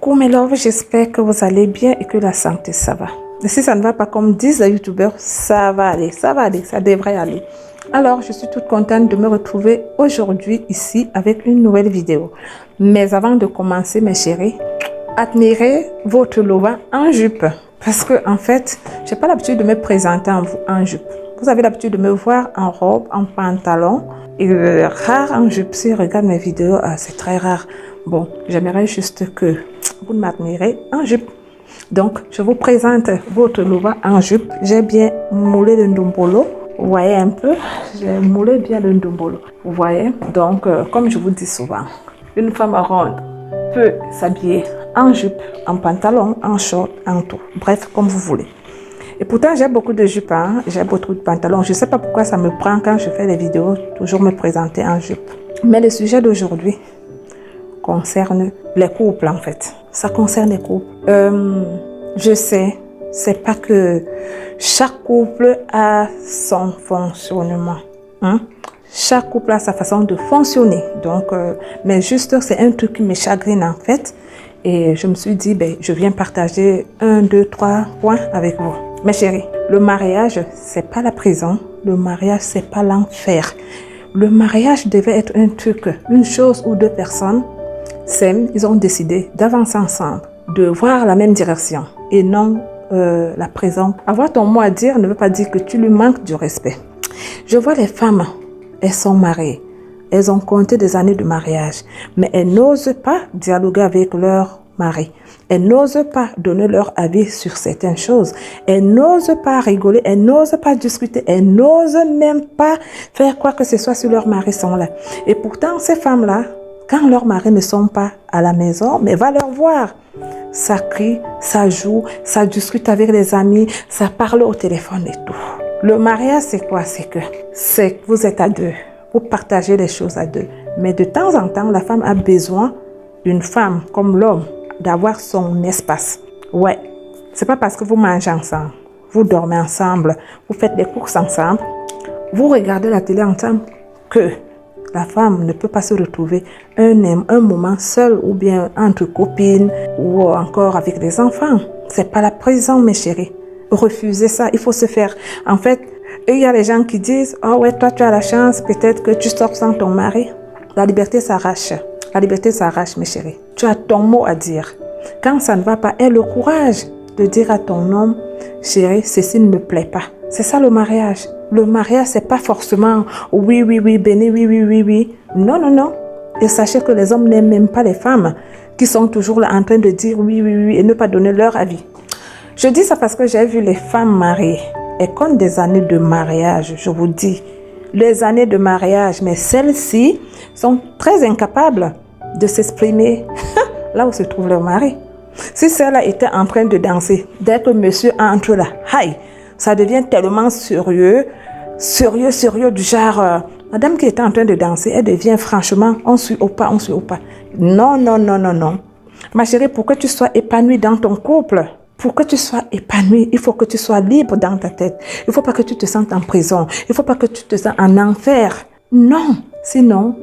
Coucou mes loves, j'espère que vous allez bien et que la santé ça va. Et si ça ne va pas comme disent les youtubeurs, ça va aller, ça devrait aller. Alors je suis toute contente de me retrouver aujourd'hui ici avec une nouvelle vidéo. Mais avant de commencer mes chéris, admirez votre lova en jupe. Parce que en fait, j'ai pas l'habitude de me présenter en jupe. Vous avez l'habitude de me voir en robe, en pantalon et rare en jupe. Si je regarde mes vidéos, c'est très rare. Bon, j'aimerais juste que vous m'admirez en jupe. Donc, je vous présente votre lova en jupe. J'ai bien moulé le ndombolo. Vous voyez un peu, j'ai moulé bien le ndombolo. Vous voyez, donc, comme je vous dis souvent, une femme ronde peut s'habiller en jupe, en pantalon, en short, en tout. Bref, comme vous voulez. Et pourtant, j'ai beaucoup de jupes, hein? J'ai beaucoup de pantalons. Je ne sais pas pourquoi ça me prend quand je fais les vidéos, toujours me présenter en jupe. Mais le sujet d'aujourd'hui concerne les couples, en fait. Ça concerne les couples. Je sais, c'est pas que chaque couple a son fonctionnement. Hein? Chaque couple a sa façon de fonctionner. Donc, mais juste, c'est un truc qui me chagrine, en fait. Et je me suis dit, ben, je viens partager 1, 2, 3 points avec vous. Mes chéris, le mariage, c'est pas la prison. Le mariage, c'est pas l'enfer. Le mariage devait être un truc, une chose où deux personnes s'aiment, ils ont décidé d'avancer ensemble, de voir la même direction et non la prison. Avoir ton mot à dire ne veut pas dire que tu lui manques du respect. Je vois les femmes, elles sont mariées, elles ont compté des années de mariage, mais elles n'osent pas dialoguer avec leur mari. Elles n'osent pas donner leur avis sur certaines choses. Elles n'osent pas rigoler, elles n'osent pas discuter, elles n'osent même pas faire quoi que ce soit si leurs maris sont là. Et pourtant, ces femmes-là, quand leurs maris ne sont pas à la maison, mais va leur voir. Ça crie, ça joue, ça discute avec les amis, ça parle au téléphone et tout. Le mariage, c'est quoi? C'est que vous êtes à deux. Vous partagez les choses à deux. Mais de temps en temps, la femme a besoin d'une femme comme l'homme, d'avoir son espace. Ouais, c'est pas parce que vous mangez ensemble, vous dormez ensemble, vous faites des courses ensemble, vous regardez la télé ensemble que la femme ne peut pas se retrouver un moment seul ou bien entre copines ou encore avec des enfants. C'est pas la prison, mes chéris. Refusez ça, il faut se faire. En fait, il y a les gens qui disent, oh ouais, toi tu as la chance, peut-être que tu sors sans ton mari. La liberté s'arrache. La liberté s'arrache, mes chéris. Tu as ton mot à dire. Quand ça ne va pas, aie le courage de dire à ton homme, chérie, ceci ne me plaît pas. C'est ça le mariage. Le mariage, c'est pas forcément oui, béni, oui. Non. Et sachez que les hommes n'aiment même pas les femmes qui sont toujours là en train de dire oui et ne pas donner leur avis. Je dis ça parce que j'ai vu les femmes mariées. Elles comptent des années de mariage, je vous dis. Les années de mariage, mais celles-ci sont très incapables de s'exprimer là où se trouve leur mari. Si celle-là était en train de danser, dès que monsieur entre là, aïe, ça devient tellement sérieux du genre, madame qui était en train de danser, elle devient franchement, on suit au pas. Non. Ma chérie, pour que tu sois épanouie dans ton couple, pour que tu sois épanouie, il faut que tu sois libre dans ta tête. Il ne faut pas que tu te sentes en prison. Il ne faut pas que tu te sentes en enfer. Non, sinon,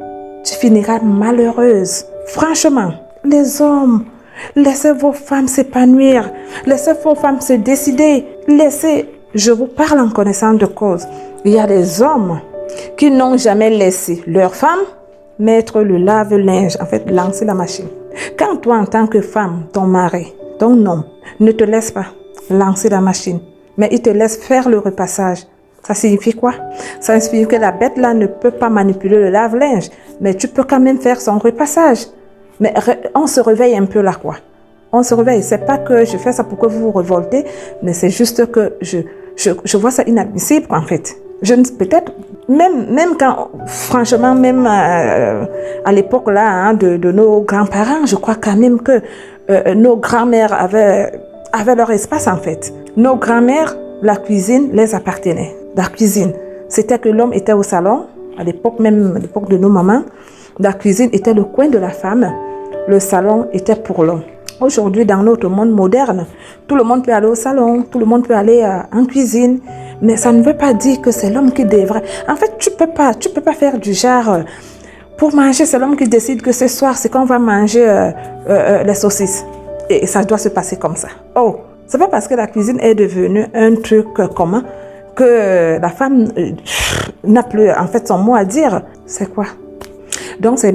tu finiras malheureuse. Franchement, les hommes, laissez vos femmes s'épanouir. Laissez vos femmes se décider. Je vous parle en connaissance de cause. Il y a des hommes qui n'ont jamais laissé leur femme mettre le lave-linge, en fait, lancer la machine. Quand toi, en tant que femme, ton mari, ton homme, ne te laisse pas lancer la machine, mais il te laisse faire le repassage. Ça signifie quoi? Ça signifie que la bête là ne peut pas manipuler le lave-linge, mais tu peux quand même faire son repassage. Mais on se réveille un peu là, quoi. On se réveille. C'est pas que je fais ça pour que vous vous révoltez, mais c'est juste que je vois ça inadmissible, en fait. Peut-être, même quand, franchement, même à l'époque là, hein, de nos grands-parents, je crois quand même que nos grands-mères avaient leur espace, en fait. Nos grands-mères, la cuisine les appartenait. La cuisine, c'était que l'homme était au salon, à l'époque, même à l'époque de nos mamans. La cuisine était le coin de la femme, le salon était pour l'homme. Aujourd'hui, dans notre monde moderne, tout le monde peut aller au salon, tout le monde peut aller en cuisine, mais ça ne veut pas dire que c'est l'homme qui devrait. En fait, tu peux pas faire du genre, pour manger, c'est l'homme qui décide que ce soir, c'est qu'on va manger les saucisses. et ça doit se passer comme ça. Oh, c'est pas parce que la cuisine est devenue un truc commun que la femme n'a plus en fait son mot à dire. C'est quoi? Donc c'est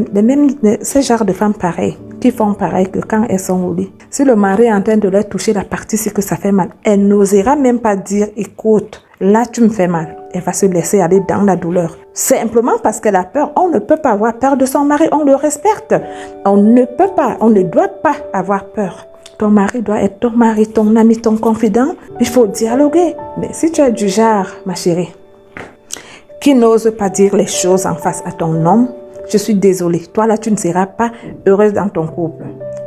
ces genres de femmes pareilles qui font pareil que quand elles sont au lit. Si le mari est en train de leur toucher la partie, c'est que ça fait mal. Elle n'osera même pas dire, écoute, là tu me fais mal. Elle va se laisser aller dans la douleur. Simplement parce qu'elle a peur. On ne peut pas avoir peur de son mari, on le respecte. On ne peut pas, on ne doit pas avoir peur. Ton mari doit être ton mari, ton ami, ton confident. Il faut dialoguer. Mais si tu es du genre, ma chérie, qui n'ose pas dire les choses en face à ton homme, je suis désolée. Toi là, tu ne seras pas heureuse dans ton couple.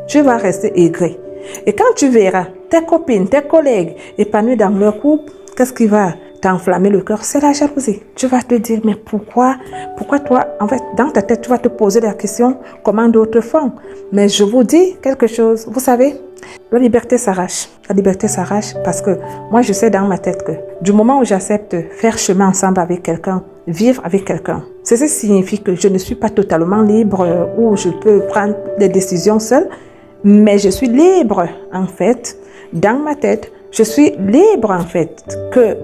Tu vas rester aigrie. Et quand tu verras tes copines, tes collègues épanouis dans leur couple, qu'est-ce qui va t'enflammer le cœur? C'est la jalousie. Tu vas te dire, mais pourquoi toi, en fait, dans ta tête, tu vas te poser la question, comment d'autres font? Mais je vous dis quelque chose, vous savez, la liberté s'arrache. La liberté s'arrache parce que moi, je sais dans ma tête que du moment où j'accepte faire chemin ensemble avec quelqu'un, vivre avec quelqu'un, ceci signifie que je ne suis pas totalement libre ou je peux prendre des décisions seule, mais je suis libre, en fait, dans ma tête, je suis libre, en fait, que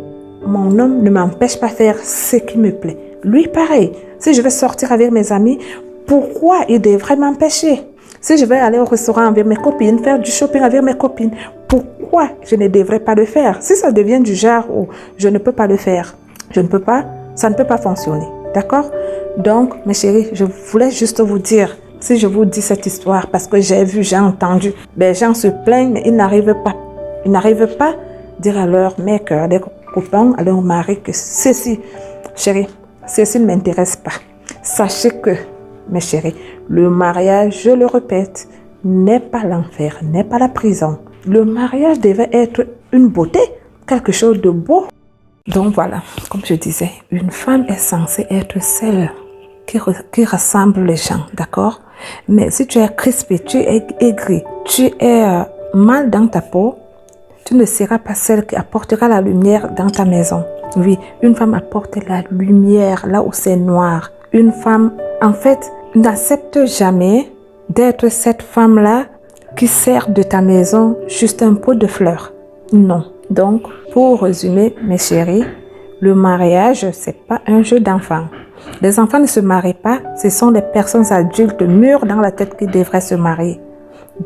mon homme ne m'empêche pas de faire ce qui me plaît. Lui, pareil. Si je vais sortir avec mes amis, pourquoi il devrait m'empêcher? Si je vais aller au restaurant avec mes copines, faire du shopping avec mes copines, pourquoi je ne devrais pas le faire? Si ça devient du genre où je ne peux pas le faire, je ne peux pas, ça ne peut pas fonctionner. D'accord? Donc, mes chéris, je voulais juste vous dire, si je vous dis cette histoire, parce que j'ai vu, j'ai entendu, les gens se plaignent, mais ils n'arrivent pas. Ils n'arrivent pas à dire à leur mec, à leur copain, à leur mari que ceci, chérie, ceci ne m'intéresse pas. Sachez que, mes chéris, le mariage, je le répète, n'est pas l'enfer, n'est pas la prison. Le mariage devait être une beauté, quelque chose de beau. Donc voilà, comme je disais, une femme est censée être celle qui rassemble les gens, d'accord? Mais si tu es crispé, tu es aigri, tu es mal dans ta peau, tu ne seras pas celle qui apportera la lumière dans ta maison. Oui, une femme apporte la lumière là où c'est noir. Une femme, en fait, n'accepte jamais d'être cette femme-là qui sert de ta maison juste un pot de fleurs. Non. Donc, pour résumer, mes chéris, le mariage, c'est pas un jeu d'enfants. Les enfants ne se marient pas, ce sont les personnes adultes mûres dans la tête qui devraient se marier.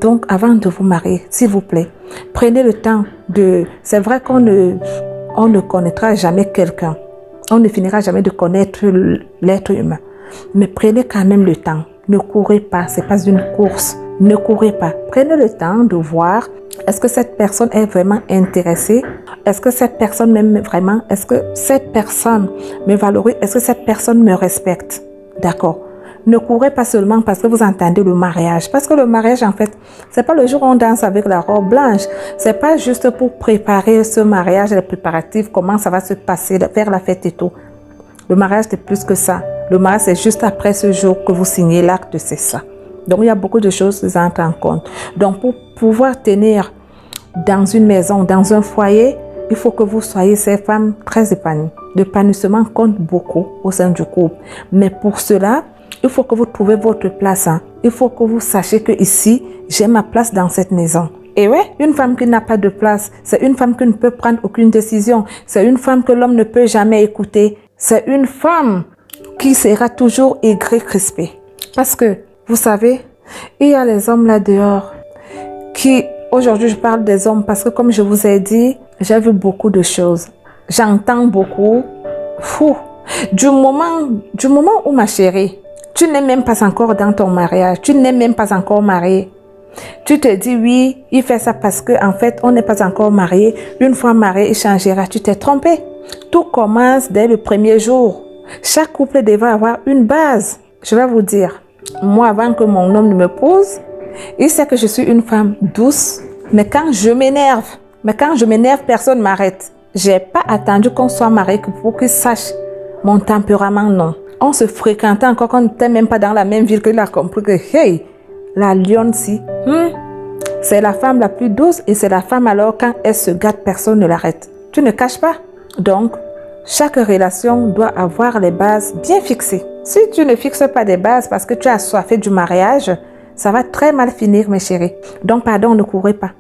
Donc, avant de vous marier, s'il vous plaît, prenez le temps de... C'est vrai qu'on ne connaîtra jamais quelqu'un. On ne finira jamais de connaître l'être humain. Mais prenez quand même le temps. Ne courez pas, ce n'est pas une course. Ne courez pas. Prenez le temps de voir, est-ce que cette personne est vraiment intéressée? Est-ce que cette personne m'aime vraiment? Est-ce que cette personne me valorise? Est-ce que cette personne me respecte? D'accord. Ne courez pas seulement parce que vous entendez le mariage. Parce que le mariage, en fait, c'est pas le jour où on danse avec la robe blanche. C'est pas juste pour préparer ce mariage, les préparatifs, comment ça va se passer, faire la fête et tout. Le mariage, c'est plus que ça. Le mariage, c'est juste après ce jour que vous signez l'acte, c'est ça. Donc, il y a beaucoup de choses qui entrent en compte. Donc, pour pouvoir tenir dans une maison, dans un foyer, il faut que vous soyez ces femmes très épanouies. L'épanouissement compte beaucoup au sein du couple. Mais pour cela, il faut que vous trouviez votre place. Hein. Il faut que vous sachiez que ici, j'ai ma place dans cette maison. Et ouais, une femme qui n'a pas de place, c'est une femme qui ne peut prendre aucune décision. C'est une femme que l'homme ne peut jamais écouter. C'est une femme qui sera toujours aigrie, crispée. Parce que, vous savez, il y a les hommes là dehors qui, aujourd'hui je parle des hommes parce que comme je vous ai dit, j'ai vu beaucoup de choses. J'entends beaucoup. Fou. Du moment où ma chérie, tu n'es même pas encore dans ton mariage, tu n'es même pas encore mariée. Tu te dis oui, il fait ça parce que en fait, on n'est pas encore marié. Une fois marié, il changera. Tu t'es trompé. Tout commence dès le premier jour. Chaque couple devrait avoir une base. Je vais vous dire, moi, avant que mon homme ne me pose, il sait que je suis une femme douce. Mais quand je m'énerve, personne ne m'arrête. J'ai pas attendu qu'on soit marié pour qu'il sache mon tempérament, non. On se fréquentait encore quand on n'était même pas dans la même ville qu'il a compris que, hey, la lionne-ci, c'est la femme la plus douce et c'est la femme alors quand elle se gâte, personne ne l'arrête. Tu ne caches pas. Donc, chaque relation doit avoir les bases bien fixées. Si tu ne fixes pas des bases parce que tu as assoiffé du mariage, ça va très mal finir, mes chéris. Donc, pardon, ne courez pas.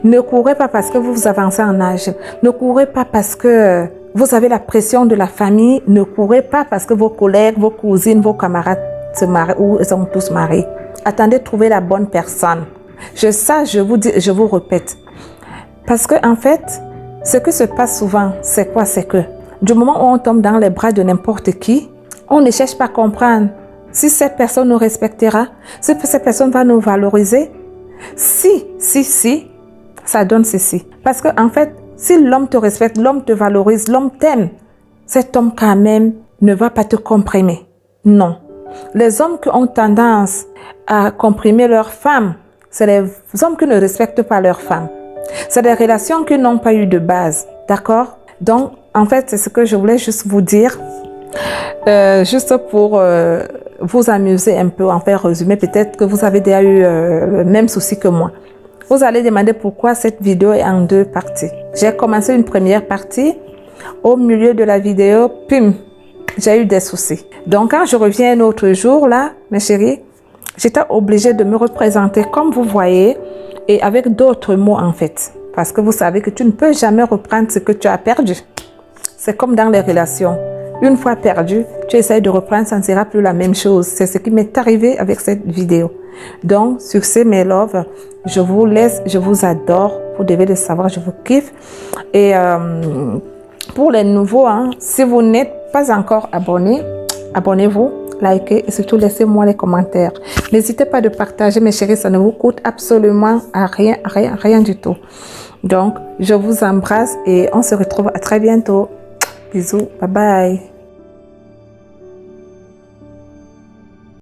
Ne courez pas parce que vous avancez en âge. Ne courez pas parce que vous avez la pression de la famille. Ne courez pas parce que vos collègues, vos cousines, vos camarades se marient ou sont tous mariés. Attendez de trouver la bonne personne. Je vous dis, je vous répète. Parce que, en fait, ce qui se passe souvent, c'est quoi? C'est que du moment où on tombe dans les bras de n'importe qui, on ne cherche pas à comprendre si cette personne nous respectera, si cette personne va nous valoriser. Si, ça donne ceci. Parce que, en fait, si l'homme te respecte, l'homme te valorise, l'homme t'aime, cet homme quand même ne va pas te comprimer. Non. Les hommes qui ont tendance à comprimer leurs femmes, c'est les hommes qui ne respectent pas leurs femmes. C'est des relations qui n'ont pas eu de base. D'accord? Donc, en fait, c'est ce que je voulais juste vous dire. Juste pour vous amuser un peu, en faire résumer. Peut-être que vous avez déjà eu le même souci que moi. Vous allez demander pourquoi cette vidéo est en 2 parties. J'ai commencé une première partie. Au milieu de la vidéo, pim, j'ai eu des soucis. Donc, quand je reviens un autre jour, là, mes chéris, j'étais obligée de me représenter comme vous voyez et avec d'autres mots, en fait. Parce que vous savez que tu ne peux jamais reprendre ce que tu as perdu. C'est comme dans les relations. Une fois perdu, tu essaies de reprendre, ça ne sera plus la même chose. C'est ce qui m'est arrivé avec cette vidéo. Donc, sur ce, mes loves, je vous laisse, je vous adore. Vous devez le savoir, je vous kiffe. Et pour les nouveaux, hein, si vous n'êtes pas encore abonné, abonnez-vous, likez et surtout laissez-moi les commentaires. N'hésitez pas de partager, mes chéris, ça ne vous coûte absolument rien du tout. Donc, je vous embrasse et on se retrouve à très bientôt. Bisous, bye bye.